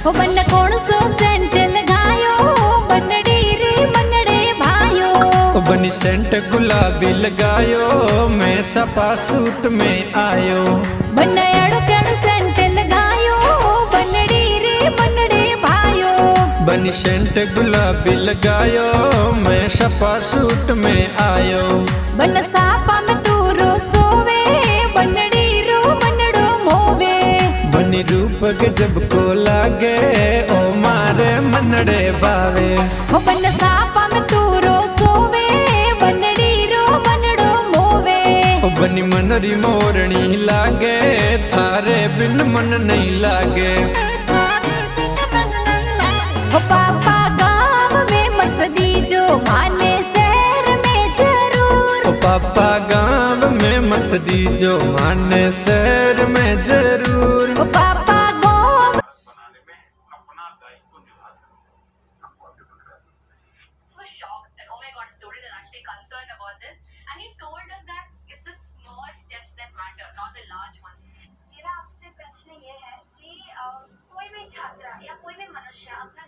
हो बन कौन सो सेंट लगायो बनड़ी रे मनड़े भायो। बनी सेंट गुलाबी लगायो मैं सपा सूट में आयो। बन अड़कण सेंट लगायो बनड़ी रे मनड़े भायो। बनी सेंट गुलाबी लगायो मैं सपा सूट में आयो। बन सापा में तू रो सोवे बनड़ी रो मनड़ो मोवे। बनी रूप गजब को लागे ओ मारे मनड़े बावे। हो बन सापा में तू रो सोवे बनड़ी रो मनड़ो मोवे। ओ बनी मनरी मोरनी लागे थारे बिन मन नहीं लागे। हो पापा गाँव में मत दीजो माने शहर में जरूर। ओ पापा गाँव में मत दीजो माने शहर में जरूर। हो पापा गाँव बनाने में अपना दायित्व निभा सकते हैं। Was shocked that, oh my god, a student is actually concerned about this, and he told us that it's the small steps that matter, not the large ones. मेरा आपसे प्रश्न ये है कि कोई भी छात्र या कोई भी मनुष्य अपना